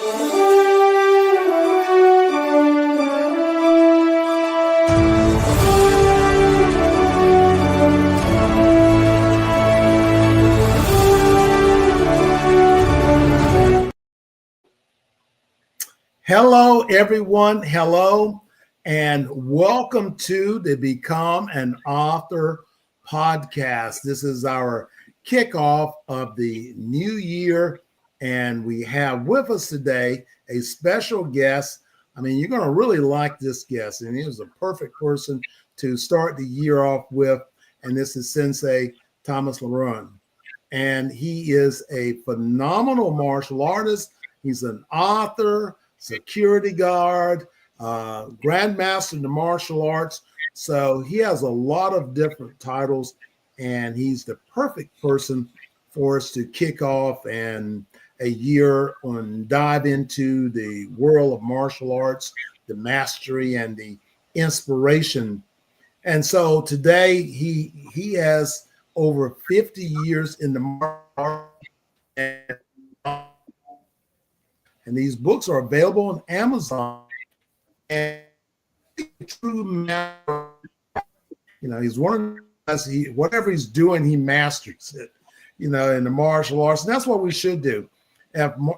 Hello, everyone. Hello, and welcome to the Become an Author podcast. This is our kickoff of the new year, and we have with us today a special guest. I mean, you're going to really like this guest, and he is a perfect person to start the year off with, and this is Sensei Thomas LeBrun. And he is a phenomenal martial artist. He's an author, security guard, grandmaster in the martial arts. So he has a lot of different titles, and he's the perfect person for us to kick off and a year and dive into the world of martial arts, the mastery and the inspiration. And so today he has over 50 years in the martial arts, and these books are available on Amazon. And true master, he's one of us. Whatever he's doing, he masters it. In the martial arts, and that's what we should do.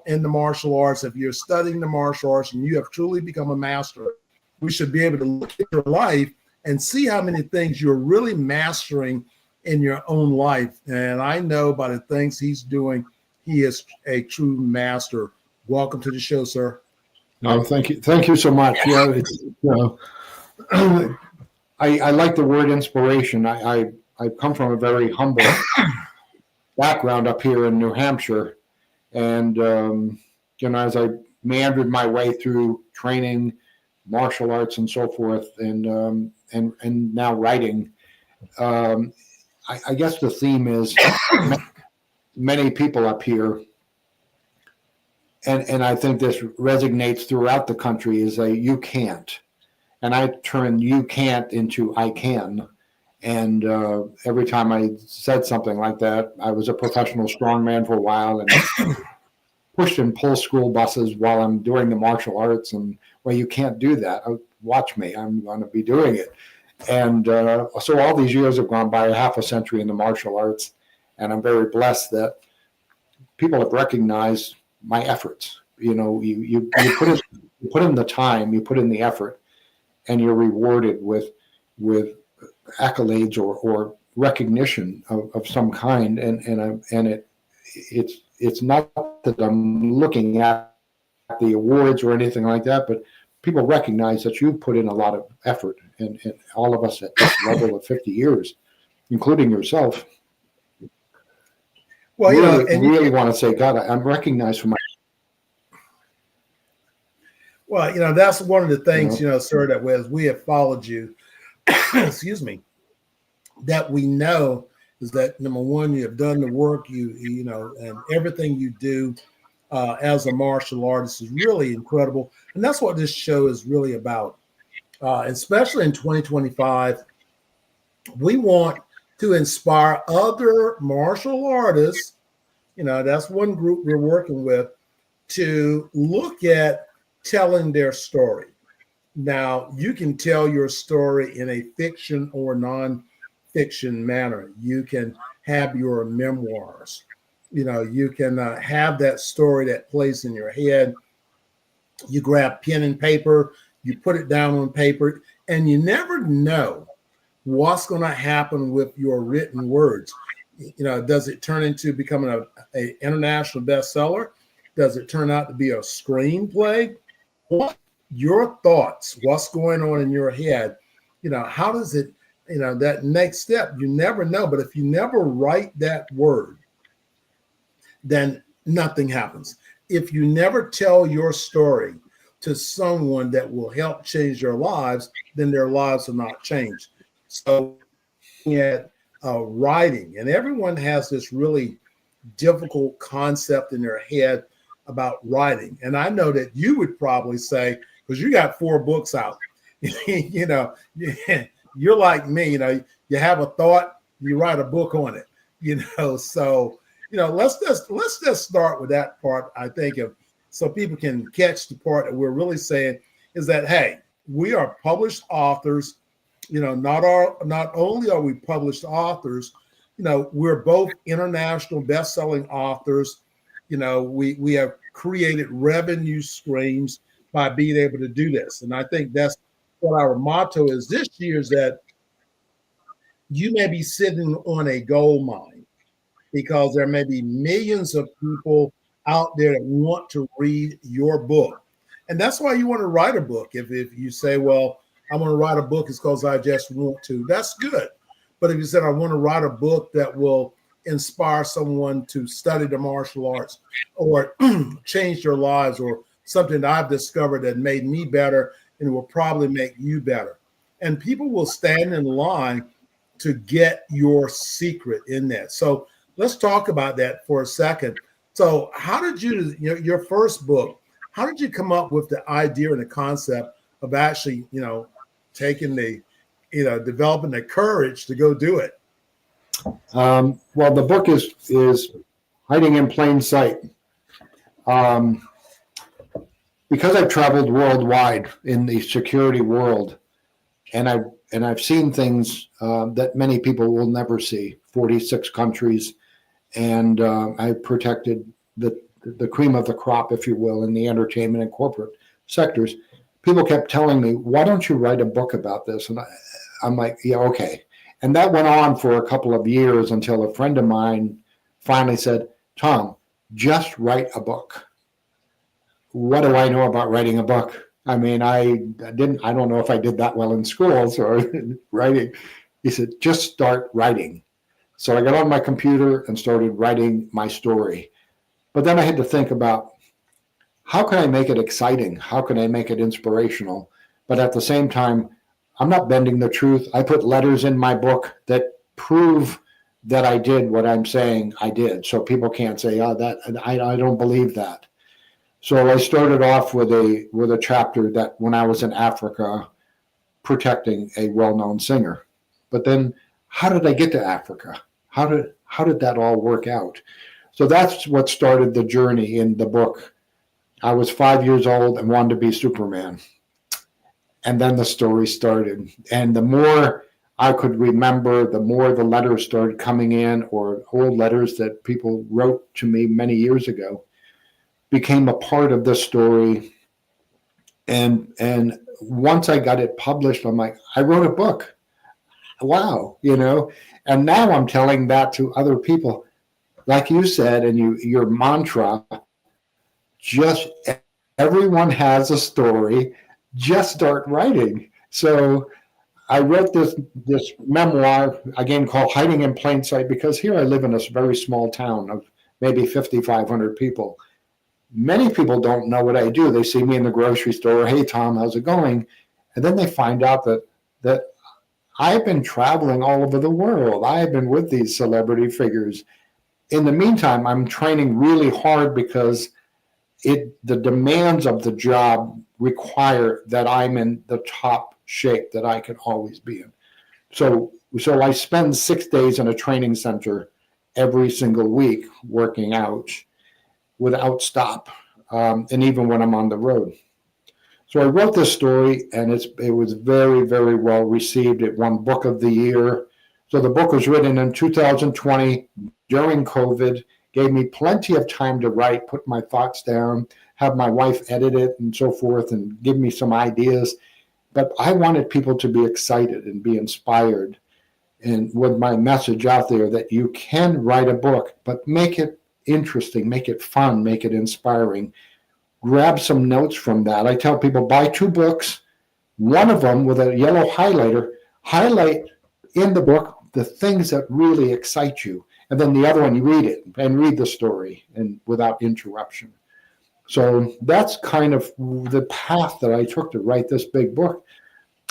In the martial arts, if you're studying the martial arts and you have truly become a master, we should be able to look at your life and see how many things you're really mastering in your own life. And I know by the things he's doing, he is a true master. Welcome to the show, sir. No, thank you. Thank you so much. I like the word inspiration. I come from a very humble background up here in New Hampshire. And, as I meandered my way through training, martial arts and so forth, and now writing, I guess the theme is many people up here, and I think this resonates throughout the country, is a you can't. And I turn you can't into I can. And every time I said something like that, I was a professional strongman for a while and pushed and pulled school buses while I'm doing the martial arts. And, well, you can't do that. Watch me. I'm going to be doing it. And so all these years have gone by, half a century in the martial arts. And I'm very blessed that people have recognized my efforts. You put in the time, you put in the effort, and you're rewarded with accolades or recognition of some kind. And it's not that I'm looking at the awards or anything like that, but people recognize that you put in a lot of effort, and all of us at this level of 50 years, including yourself. Well, really want to say, God, I'm recognized for my. Well, that's one of the things, sir, that as we have followed you, excuse me, that we know is that, number one, you have done the work, and everything you do as a martial artist is really incredible. And that's what this show is really about. Especially in 2025, we want to inspire other martial artists, that's one group we're working with, to look at telling their story. Now, you can tell your story in a fiction or non-fiction manner. You can have your memoirs. You can have that story that plays in your head. You grab pen and paper, you put it down on paper, and you never know what's going to happen with your written words. Does it turn into becoming an international bestseller? Does it turn out to be a screenplay? What your thoughts, what's going on in your head, how does it, that next step, you never know. But if you never write that word, then nothing happens. If you never tell your story to someone that will help change their lives, then their lives will not change. So writing, and everyone has this really difficult concept in their head about writing. And I know that you would probably say, because you got 4 books out, you're like me, you have a thought, you write a book on it, so let's just start with that part, I think, of so people can catch the part that we're really saying is that, hey, we are published authors. Not only are we published authors, we're both international best-selling authors. We have created revenue streams by being able to do this. And I think that's what our motto is this year, is that you may be sitting on a gold mine because there may be millions of people out there that want to read your book. And that's why you want to write a book. If you say, well, I want to write a book, it's because I just want to, that's good. But if you said, I want to write a book that will inspire someone to study the martial arts or change their lives, or something that I've discovered that made me better and it will probably make you better. And people will stand in line to get your secret in that. So let's talk about that for a second. So how did you, your first book, how did you come up with the idea and the concept of actually, taking the, developing the courage to go do it? Well, the book is hiding in plain sight. Because I've traveled worldwide in the security world, and I've seen things that many people will never see. 46 countries, and I protected the cream of the crop, if you will, in the entertainment and corporate sectors. People kept telling me, "Why don't you write a book about this?" And I'm like, "Yeah, okay." And that went on for a couple of years until a friend of mine finally said, "Tom, just write a book." What do I know about writing a book? I mean, I don't know if I did that well in schools or writing. He said, just start writing. So I got on my computer and started writing my story. But then I had to think about, how can I make it exciting? How can I make it inspirational? But at the same time, I'm not bending the truth. I put letters in my book that prove that I did what I'm saying I did. So people can't say, oh, that I don't believe that. So I started off with a chapter that when I was in Africa, protecting a well-known singer. But then how did I get to Africa? How did that all work out? So that's what started the journey in the book. I was 5 years old and wanted to be Superman. And then the story started. And the more I could remember, the more the letters started coming in, or old letters that people wrote to me many years ago, became a part of the story. And once I got it published, I'm like, I wrote a book. Wow, And now I'm telling that to other people. Like you said, and your mantra, just everyone has a story, just start writing. So I wrote this memoir, again, called Hiding in Plain Sight, because here I live in a very small town of maybe 5,500 people. Many people don't know what I do. They see me in the grocery store. Hey, Tom, how's it going? And then they find out that I've been traveling all over the world. I've been with these celebrity figures. In the meantime, I'm training really hard because the demands of the job require that I'm in the top shape that I can always be in. So I spend 6 days in a training center every single week working out without stop, and even when I'm on the road. So I wrote this story, and it was very, very well received. It won Book of the Year. So the book was written in 2020 during COVID, gave me plenty of time to write, put my thoughts down, have my wife edit it and so forth, and give me some ideas. But I wanted people to be excited and be inspired, and with my message out there that you can write a book, but make it interesting, make it fun, make it inspiring. Grab some notes from that. I tell people, buy 2 books, one of them with a yellow highlighter, highlight in the book the things that really excite you. And then the other one, you read it and read the story and without interruption. So that's kind of the path that I took to write this big book.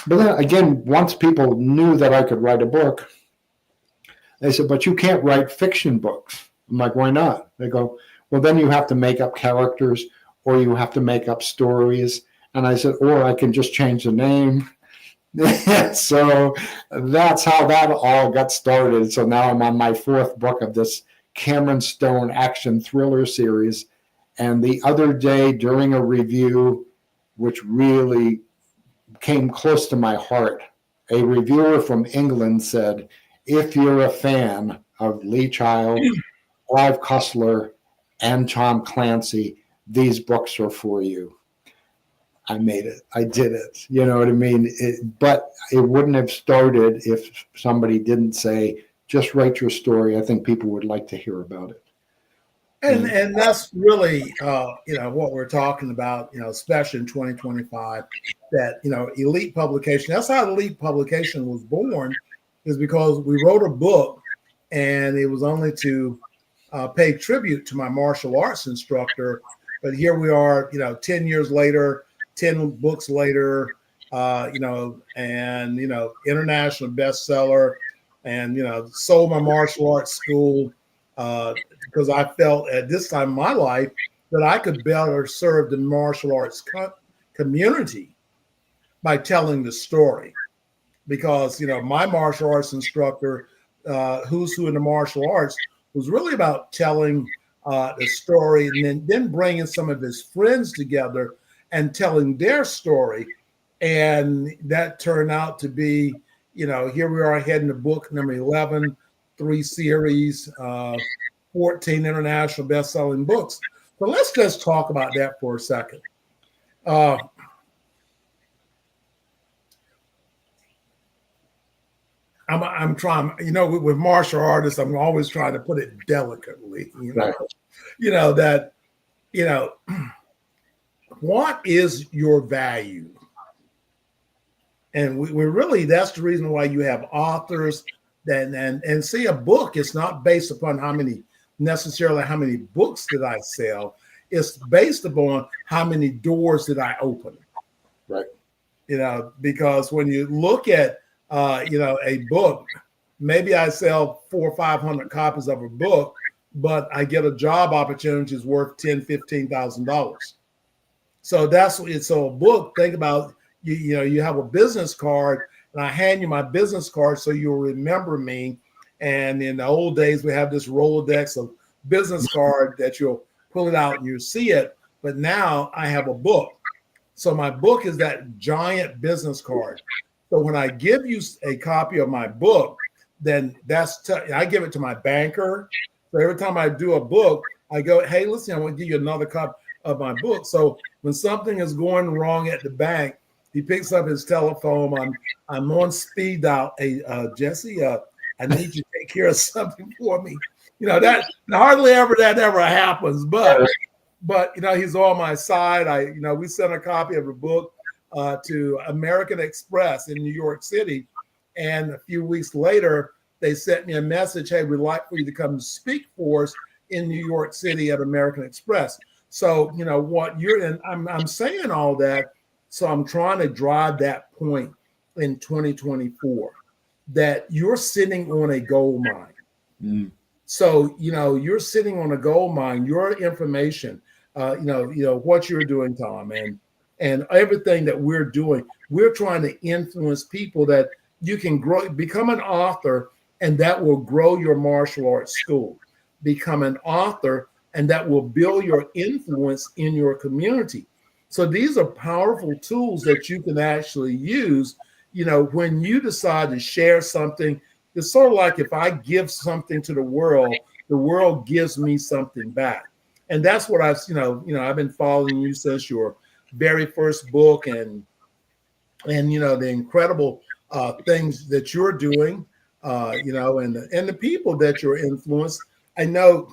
But then again, once people knew that I could write a book, they said, but you can't write fiction books. I'm like, why not? They go, well, then you have to make up characters, or you have to make up stories. And I said, or I can just change the name. So that's how that all got started. So now I'm on my 4th book of this Cameron Stone action thriller series. And the other day during a review, which really came close to my heart, a reviewer from England said, if you're a fan of Lee Child, Clive Cussler, and Tom Clancy, these books are for you. I made it. I did it. You know what I mean? But it wouldn't have started if somebody didn't say, just write your story. I think people would like to hear about it. And that's really, what we're talking about, especially in 2025, that, elite publication, that's how elite publication was born, is because we wrote a book and it was only to pay tribute to my martial arts instructor. But here we are, 10 years later, 10 books later, international bestseller, and, sold my martial arts school because I felt at this time in my life that I could better serve the martial arts community by telling the story. Because, my martial arts instructor, Who's Who in the Martial Arts, was really about telling the story and then bringing some of his friends together and telling their story. And that turned out to be, here we are heading to book number 11, 3 series, 14 international best-selling books. So let's just talk about that for a second. I'm trying, with martial artists, I'm always trying to put it delicately, Right. What is your value? And we really, that's the reason why you have authors and see, a book is not based upon how many books did I sell. It's based upon how many doors did I open. Right. Because when you look at, a book, maybe I sell 400 or 500 copies of a book, but I get a job opportunity is worth $10,000, $15,000. So so a book, think about, you have a business card and I hand you my business card so you'll remember me. And in the old days, we have this Rolodex of business card that you'll pull it out and you see it. But now I have a book. So my book is that giant business card. So when I give you a copy of my book, then I give it to my banker. So every time I do a book, I go, hey, listen, I want to give you another copy of my book. So when something is going wrong at the bank, he picks up his telephone. I'm on speed dial. Hey, Jessie, I need you to take care of something for me. That hardly ever happens, but he's on my side. We sent a copy of the book to American Express in New York City, and a few weeks later they sent me a message, hey, we'd like for you to come speak for us in New York City at American Express. So I'm saying all that, so I'm trying to drive that point in 2024 that you're sitting on a gold mine. So you're sitting on a gold mine. Your information, what you're doing, Tom, and everything that we're doing, we're trying to influence people that you can grow, become an author, and that will grow your martial arts school. Become an author, and that will build your influence in your community. So these are powerful tools that you can actually use, when you decide to share something. It's sort of like if I give something to the world gives me something back. And that's what I've been following you since your very first book, and the incredible things that you're doing, and the people that you're influenced. I know,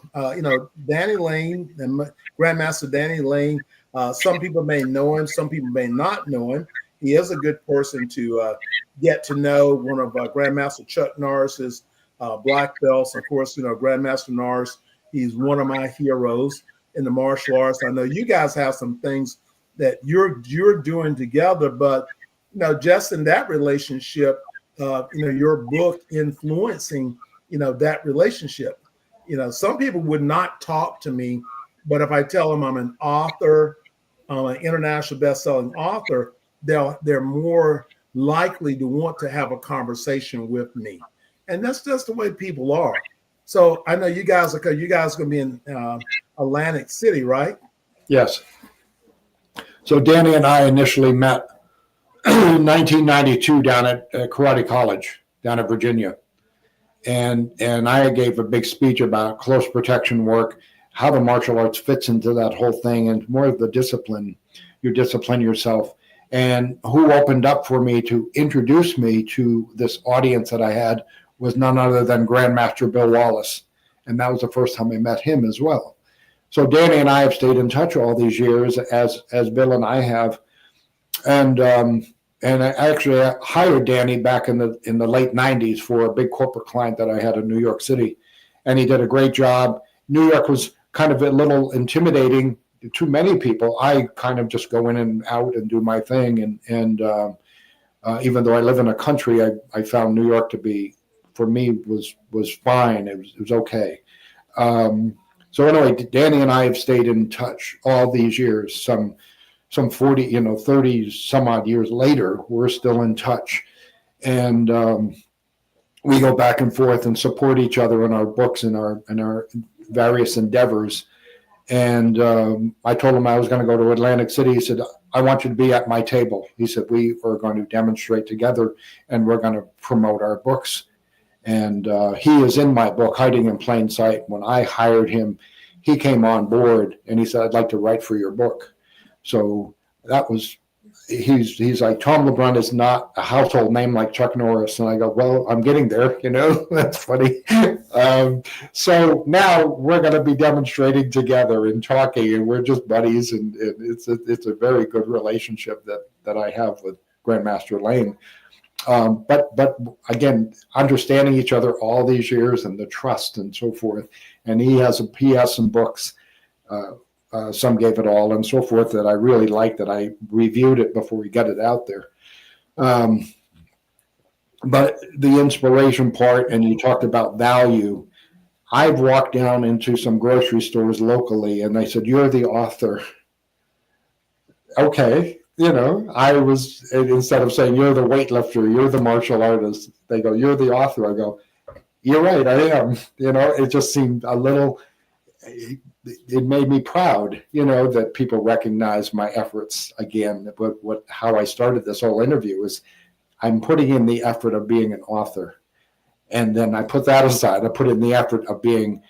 Danny Lane, and Grandmaster Danny Lane. Some people may know him, some people may not know him. He is a good person to get to know. One of Grandmaster Chuck Norris's black belts. Of course, Grandmaster Norris. He's one of my heroes in the martial arts. I know you guys have some things that you're doing together, but just in that relationship, your book influencing, that relationship. Some people would not talk to me, but if I tell them I'm an author, an international best-selling author, they're more likely to want to have a conversation with me, and that's just the way people are. So I know you guys are going to be in Atlantic City, right? Yes. So Danny and I initially met in 1992 down at Karate College down in Virginia. And I gave a big speech about close protection work, how the martial arts fits into that whole thing, and more of the discipline. You discipline yourself. And who opened up for me to introduce me to this audience that I had was none other than Grandmaster Bill Wallace. And that was the first time I met him as well. So Danny and I have stayed in touch all these years, as Bill and I have. And I actually hired Danny back in the late 90s for a big corporate client that I had in New York City. And he did a great job. New York was kind of a little intimidating to many people. I kind of just go in and out and do my thing. And even though I live in a country, I found New York to be, for me, was fine. It was okay. So anyway, Danny and I have stayed in touch all these years, some 40, 30 some odd years later, we're still in touch. And we go back and forth and support each other in our books and our various endeavors. And I told him I was going to go to Atlantic City. He said, I want you to be at my table. He said, we are going to demonstrate together and we're going to promote our books. And he is in my book, Hiding in Plain Sight. When I hired him, he came on board and he said, I'd like to write for your book. So that was, he's like, Tom LeBrun is not a household name like Chuck Norris. And I go, well, I'm getting there, that's funny. So now we're going to be demonstrating together and talking, and we're just buddies. And it's a very good relationship that I have with Grandmaster Lane. But again, understanding each other all these years and the trust and so forth. And he has some books, Some Gave It All and so forth, that I really liked, that I reviewed it before we got it out there. But the inspiration part, and you talked about value. I've walked down into some grocery stores locally and they said, you're the author. Okay. I was, instead of saying you're the weightlifter, you're the martial artist, they go, you're the author. I go, you're right, I am. It just seemed a little, it made me proud, that people recognize my efforts again. How I started this whole interview is I'm putting in the effort of being an author. And then I put that aside. I put in the effort of being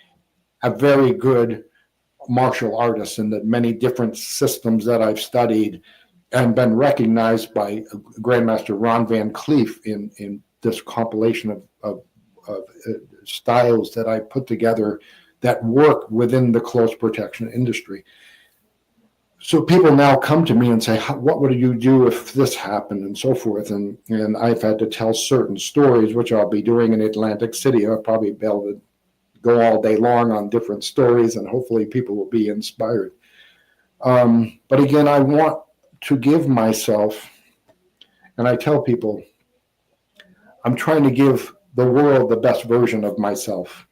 a very good martial artist in the many different systems that I've studied and been recognized by Grandmaster Ron Van Cleef in this compilation of styles that I put together that work within the close protection industry. So people now come to me and say, what would you do if this happened, and so forth. And I've had to tell certain stories, which I'll be doing in Atlantic City. I'll probably be able to go all day long on different stories, and hopefully people will be inspired. But again, I want to give myself, and I tell people, I'm trying to give the world the best version of myself,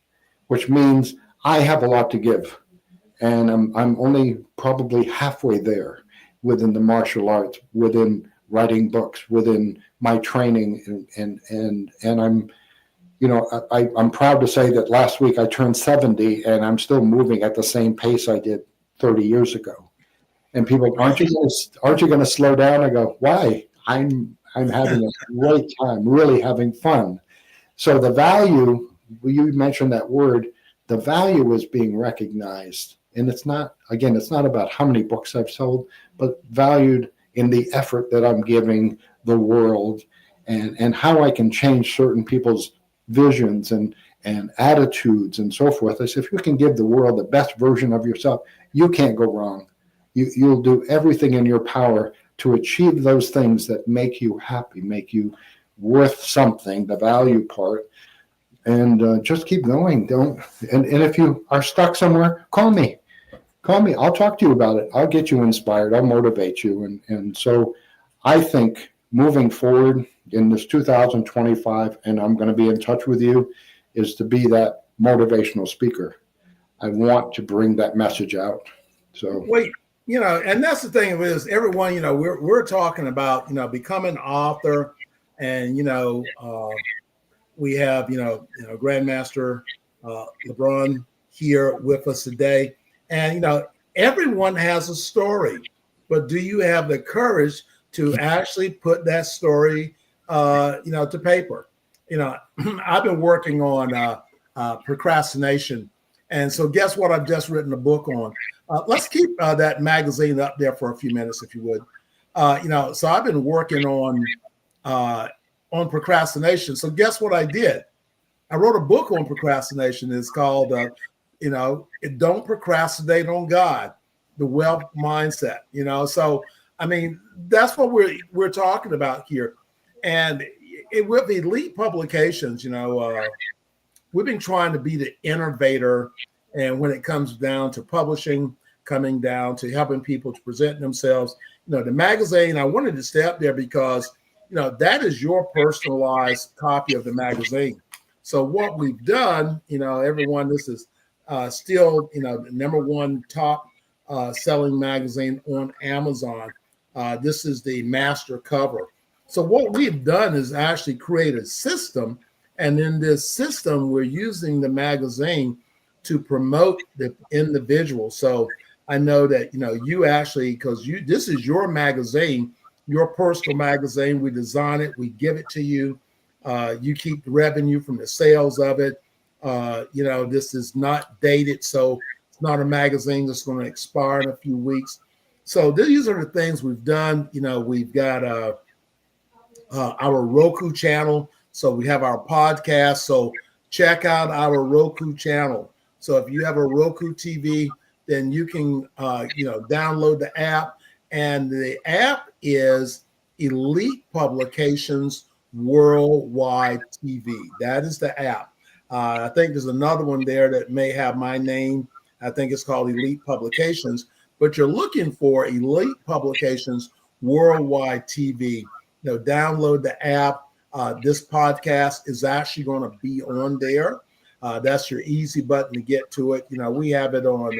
which means I have a lot to give. And I'm only probably halfway there within the martial arts, within writing books, within my training. And I'm, I'm proud to say that last week I turned 70 and I'm still moving at the same pace I did 30 years ago. And people, aren't you going to slow down? I go, why? I'm having a great time, really having fun. So the value, you mentioned that word, the value is being recognized. And it's not about how many books I've sold, but valued in the effort that I'm giving the world and how I can change certain people's visions and attitudes and so forth. I said, if you can give the world the best version of yourself, you can't go wrong. You'll do everything in your power to achieve those things that make you happy, make you worth something, the value part. And just keep going. And if you are stuck somewhere, call me. I'll talk to you about it. I'll get you inspired. I'll motivate you. And so I think moving forward in this 2025, and I'm going to be in touch with you, is to be that motivational speaker. I want to bring that message out. So wait, and that's the thing is everyone, we're talking about, becoming an author, and we have, Grandmaster LeBrun here with us today. And, everyone has a story, but do you have the courage to actually put that story, to paper? I've been working on procrastination, and so guess what? I've just written a book on. Let's keep that magazine up there for a few minutes, if you would. So I've been working on procrastination. So guess what I did? I wrote a book on procrastination. It's called, Don't Procrastinate on God, the Wealth Mindset. So I mean, that's what we're talking about here. And with Elite Publications, we've been trying to be the innovator. And when it comes down to publishing, coming down to helping people to present themselves, the magazine, I wanted to stay up there because, that is your personalized copy of the magazine. So what we've done, everyone, this is still, the number one top selling magazine on Amazon. This is the master cover. So what we've done is actually create a system. And in this system, we're using the magazine to promote the individual. So I know that, you actually, because this is your magazine, your personal magazine. We design it, we give it to you. You keep the revenue from the sales of it. This is not dated, so it's not a magazine that's going to expire in a few weeks. So these are the things we've done. We've got our Roku channel. So we have our podcast. So check out our Roku channel. So if you have a Roku TV, then you can, download the app. And the app is Elite Publications Worldwide TV. That is the app. I think there's another one there that may have my name. I think it's called Elite Publications. But you're looking for Elite Publications Worldwide TV. Download the app. This podcast is actually going to be on there. That's your easy button to get to it. We have it on,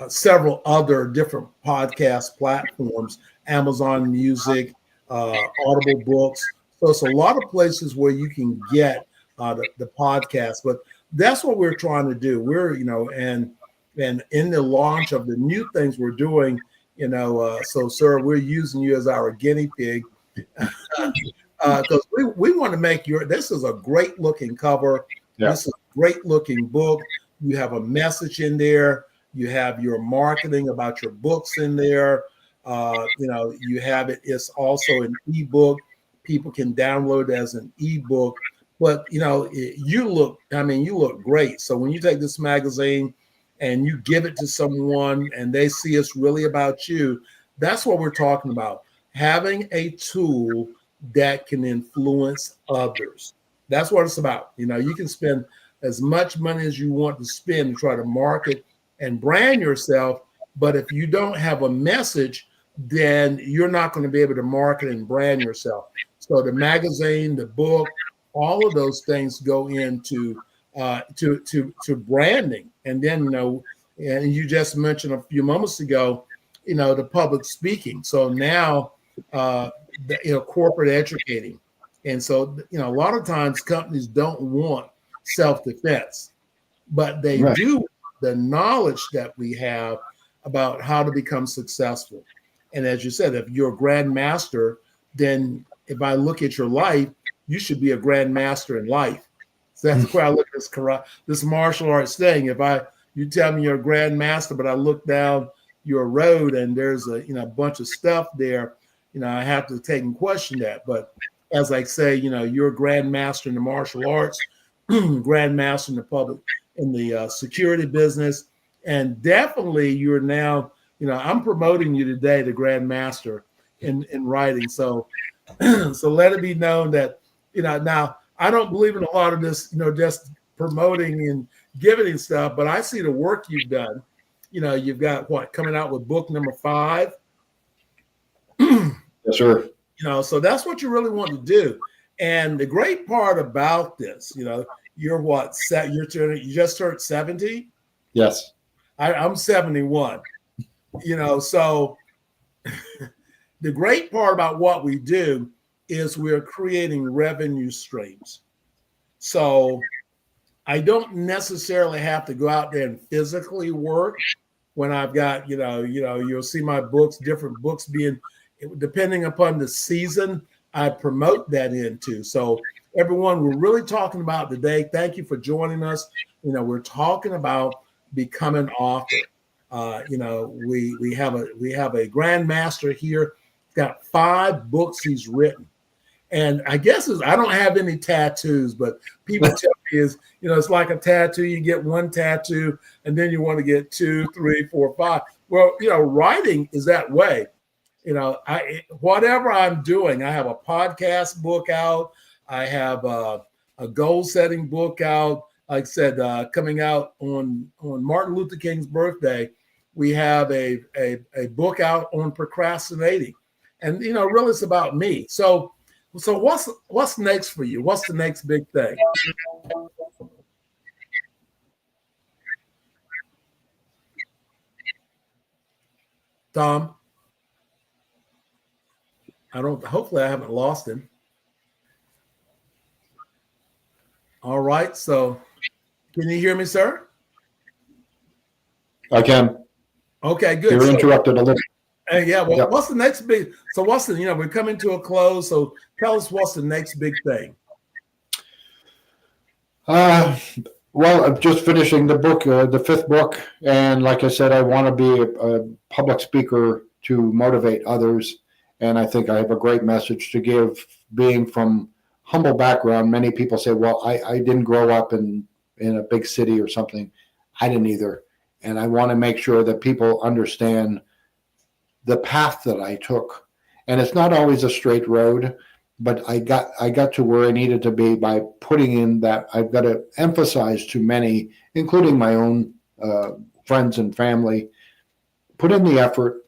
several other different podcast platforms, Amazon Music, Audible Books. So it's a lot of places where you can get the podcast. But that's what we're trying to do. We're, and in the launch of the new things we're doing, so sir, we're using you as our guinea pig because we want to make this is a great looking cover. Yeah. This is a great looking book. You have a message in there. You have your marketing about your books in there. You have it. It's also an ebook. People can download as an ebook. But you look great. So when you take this magazine and you give it to someone and they see it's really about you, that's what we're talking about. Having a tool that can influence others. That's what it's about. You can spend as much money as you want to spend to try to market and brand yourself. But if you don't have a message, then you're not going to be able to market and brand yourself. So the magazine, the book, all of those things go into to branding. And then, and you just mentioned a few moments ago, the public speaking. So now, corporate educating. And so, a lot of times companies don't want self-defense, but they right. do the knowledge that we have about how to become successful. And as you said, if you're a grandmaster, then if I look at your life, you should be a grandmaster in life. So that's where I look at this martial arts thing. You tell me you're a grandmaster, but I look down your road and there's a bunch of stuff there, I have to take and question that. But as I say, you're a grandmaster in the martial arts, grandmaster in the public, in the security business, and definitely you're now, I'm promoting you today, the grandmaster in writing. So, so let it be known that, now I don't believe in a lot of this, just promoting and giving and stuff, but I see the work you've done. You've got coming out with book number 5. Yes, sir. So that's what you really want to do. And the great part about this, you're you just turned 70? Yes. I'm 71. So the great part about what we do is we're creating revenue streams. So I don't necessarily have to go out there and physically work when I've got, you'll see my books, different books being, depending upon the season, I promote that into. So everyone, we're really talking about today. Thank you for joining us. We're talking about becoming author. We have a grandmaster here. He's got 5 books he's written. And I guess I don't have any tattoos, but people tell me it's like a tattoo. You get one tattoo and then you want to get 2, 3, 4, 5. Well, writing is that way. Whatever I'm doing, I have a podcast book out. I have a goal setting book out. Like I said, coming out on Martin Luther King's birthday, we have a book out on procrastinating. And, really it's about me. So what's next for you? What's the next big thing? Tom? Hopefully I haven't lost him. All right. So can you hear me, sir? I can. Okay, good. You're interrupted a little. Yeah. Well, what's the next big? So we're coming to a close. So tell us what's the next big thing. Well, I'm just finishing the book, the 5th book. And like I said, I want to be a public speaker to motivate others. And I think I have a great message to give. Being from humble background, many people say, well, I didn't grow up in a big city or something. I didn't either. And I want to make sure that people understand the path that I took. And it's not always a straight road, but I got to where I needed to be by putting in that. I've got to emphasize to many, including my own friends and family, put in the effort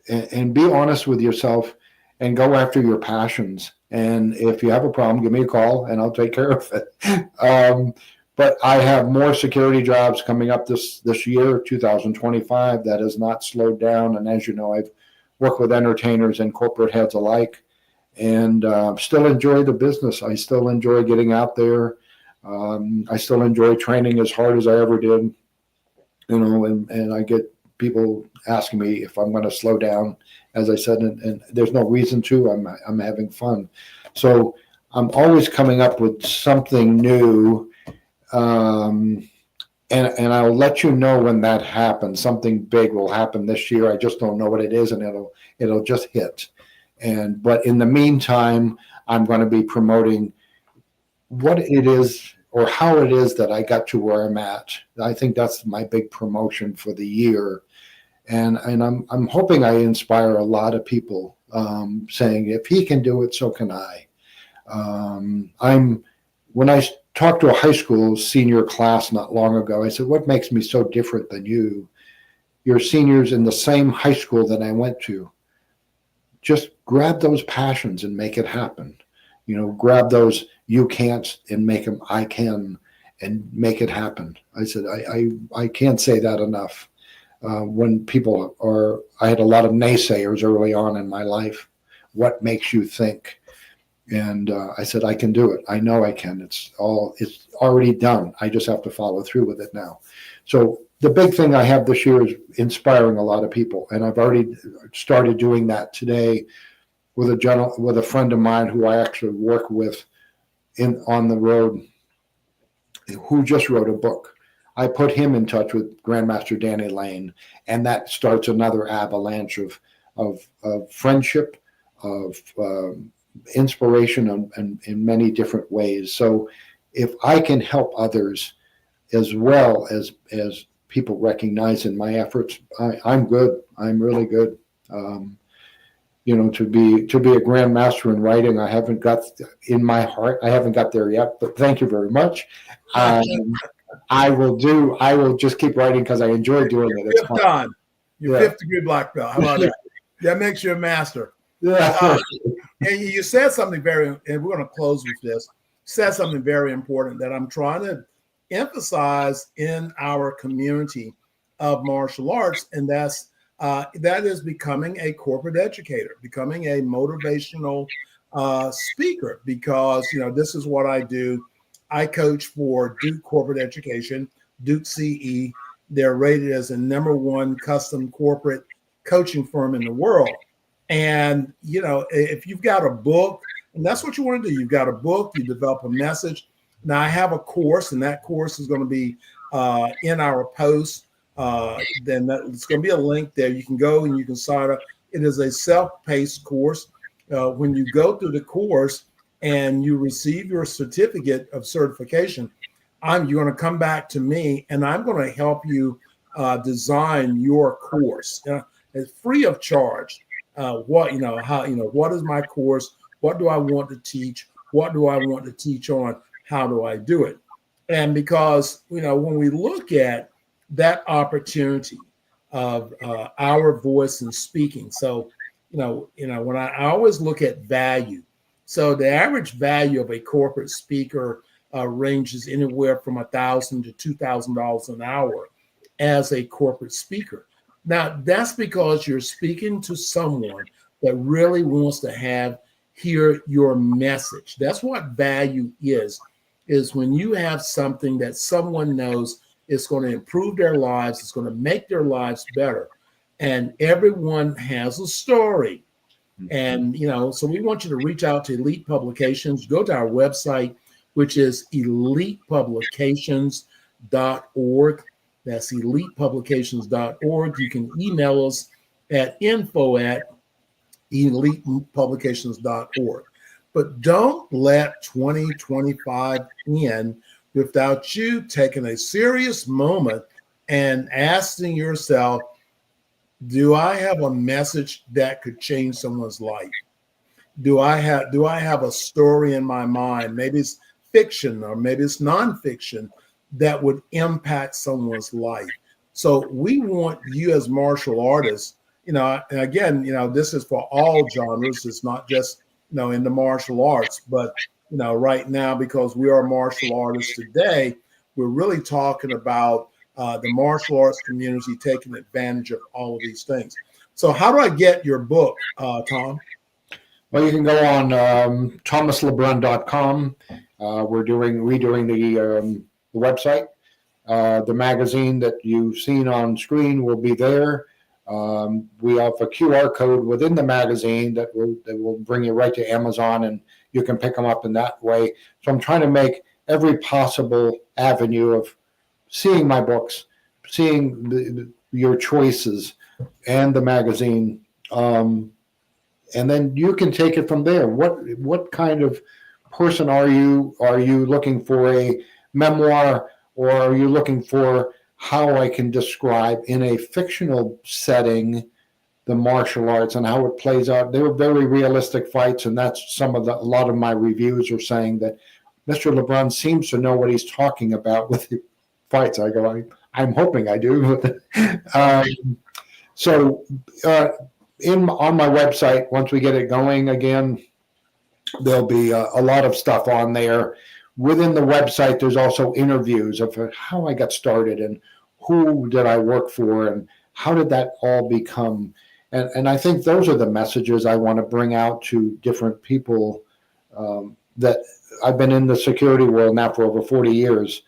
and be honest with yourself and go after your passions. And if you have a problem, give me a call and I'll take care of it. But I have more security jobs coming up this year, 2025, that has not slowed down. And as you know, I've worked with entertainers and corporate heads alike, and still enjoy the business. I still enjoy getting out there. I still enjoy training as hard as I ever did, and I get people asking me if I'm going to slow down, as I said, and there's no reason to. I'm having fun. So I'm always coming up with something new. And I'll let you know when that happens. Something big will happen this year. I just don't know what it is, and it'll just hit. But in the meantime, I'm going to be promoting what it is or how it is that I got to where I'm at. I think that's my big promotion for the year, and I'm hoping I inspire a lot of people, saying if he can do it, so can I. When I talked to a high school senior class not long ago, I said, what makes me so different than you? You're seniors in the same high school that I went to. Just grab those passions and make it happen. Grab those you can't and make them I can and make it happen. I said, I can't say that enough. When people I had a lot of naysayers early on in my life. What makes you think? And I said, I can do it. I know I can. It's already done. I just have to follow through with it now. So the big thing I have this year is inspiring a lot of people. And I've already started doing that today with a friend of mine who I actually work with on the road, who just wrote a book. I put him in touch with Grandmaster Danny Lane, and that starts another avalanche of friendship, of inspiration in many different ways. So if I can help others as well as people recognize in my efforts, I'm good. I'm really good. To be a grandmaster in writing, I haven't got in my heart. I haven't got there yet, but thank you very much. I will just keep writing because I enjoy doing it. It's fifth time. Your 5th degree black belt. How about that? That makes you a master. Yeah. And you said something and we're going to close with this, said something very important that I'm trying to emphasize in our community of martial arts, and that is becoming a corporate educator, becoming a motivational speaker, because this is what I do. I coach for Duke Corporate Education, Duke CE. They're rated as the #1 custom corporate coaching firm in the world. And, you know, if you've got a book, and that's what you want to do, you've got a book, you develop a message. Now, I have a course, and that course is going to be in our post. Then it's going to be a link there. You can go and you can sign up. It is a self-paced course. When you go through the course and you receive your certificate of certification, you're going to come back to me, and I'm going to help you design your course. It's free of charge. What is my course? What do I want to teach? What do I want to teach on? How do I do it? And because, you know, when we look at that opportunity of our voice and speaking, so, you know, when I always look at value, so the average value of a corporate speaker ranges anywhere from $1,000 to $2,000 an hour as a corporate speaker. Now, that's because you're speaking to someone that really wants to hear your message. That's what value is when you have something that someone knows is going to improve their lives, it's going to make their lives better. And everyone has a story. And, you know, so we want you to reach out to Elite Publications. Go to our website, which is elitepublications.org. That's elitepublications.org. You can email us at info@elitepublications.org. But don't let 2025 end without you taking a serious moment and asking yourself, do I have a message that could change someone's life? Do I have a story in my mind? Maybe it's fiction or maybe it's nonfiction that would impact someone's life. So we want you as martial artists, you know, and again, you know, this is for all genres. It's not just, you know, in the martial arts, but, you know, right now, because we are martial artists today, we're really talking about the martial arts community taking advantage of all of these things. So how do I get your book, Tom? Well, you can go on thomaslebrun.com. We're redoing the website. The magazine that you've seen on screen will be there. We have a QR code within the magazine that will bring you right to Amazon, and you can pick them up in that way. So I'm trying to make every possible avenue of seeing my books, seeing your choices, and the magazine, and then you can take it from there. What kind of person are you? Are you looking for a memoir, or are you looking for how I can describe in a fictional setting the martial arts and how it plays out? They were very realistic fights, and that's a lot of my reviews are saying that Mr. LeBrun seems to know what he's talking about with the fights. I go, I'm hoping I do. So on my website, once we get it going again, there'll be a lot of stuff on there. Within the website, there's also interviews of how I got started and who did I work for and how did that all become. And I think those are the messages I want to bring out to different people. That I've been in the security world now for over 40 years,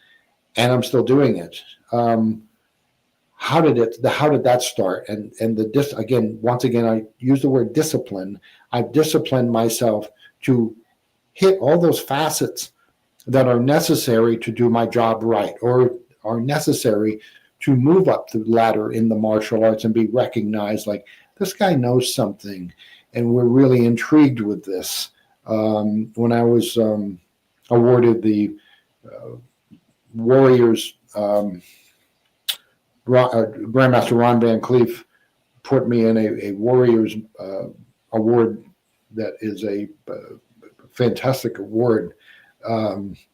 and I'm still doing it. How did that start? And once again, I use the word discipline. I've disciplined myself to hit all those facets that are necessary to do my job right, or are necessary to move up the ladder in the martial arts and be recognized. Like, this guy knows something, and we're really intrigued with this. When I was awarded the Warriors, Grandmaster Ron Van Cleef put me in a Warriors award that is a fantastic award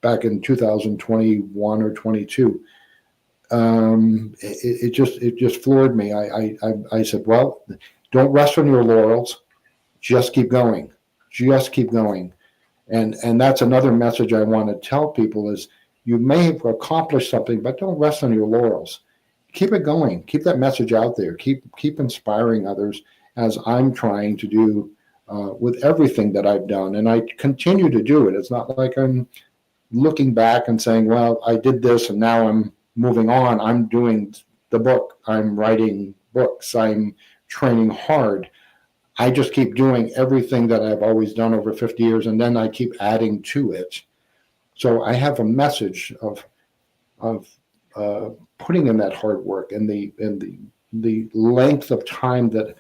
back in 2021 or 22. It just floored me. I said, well, don't rest on your laurels. Just keep going. Just keep going. And that's another message I want to tell people is you may have accomplished something, but don't rest on your laurels. Keep it going. Keep that message out there. Keep inspiring others, as I'm trying to do with everything that I've done. And I continue to do it. It's not like I'm looking back and saying, well, I did this and now I'm moving on. I'm doing the book. I'm writing books. I'm training hard. I just keep doing everything that I've always done over 50 years, and then I keep adding to it. So I have a message of putting in that hard work and the length of time that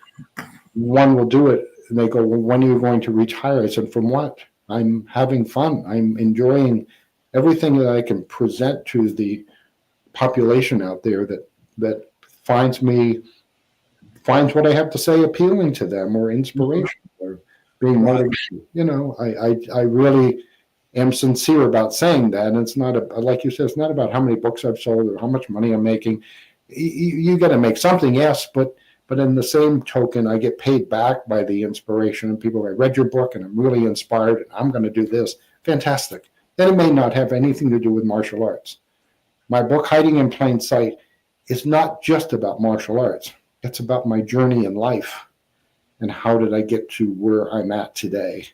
one will do it. And they go, well, when are you going to retire? I said, from what? I'm having fun. I'm enjoying everything that I can present to the population out there that finds what I have to say appealing to them or inspiration or being motivated. You know, I really am sincere about saying that. And it's not like you said, it's not about how many books I've sold or how much money I'm making. You got to make something, yes, but in the same token, I get paid back by the inspiration and people. I read your book and I'm really inspired and I'm going to do this. Fantastic. Then it may not have anything to do with martial arts. My book, Hiding in Plain Sight, is not just about martial arts. It's about my journey in life and how did I get to where I'm at today.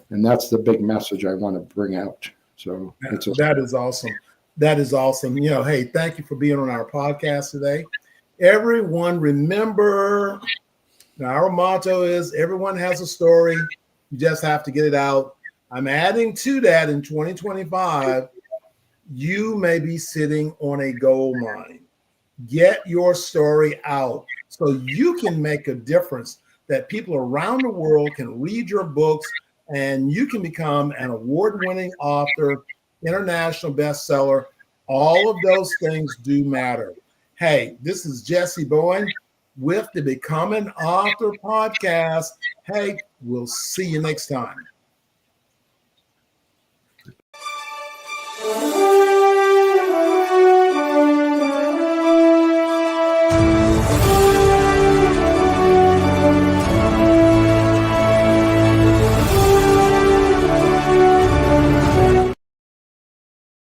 And that's the big message I want to bring out. So that is awesome. That is awesome. You know, hey, thank you for being on our podcast today. Everyone, remember, our motto is everyone has a story. You just have to get it out. I'm adding to that in 2025. You may be sitting on a gold mine. Get your story out so you can make a difference, that people around the world can read your books and you can become an award-winning author, international bestseller. All of those things do matter. Hey, this is Jessie Bowen with the Become an Author podcast. Hey, we'll see you next time.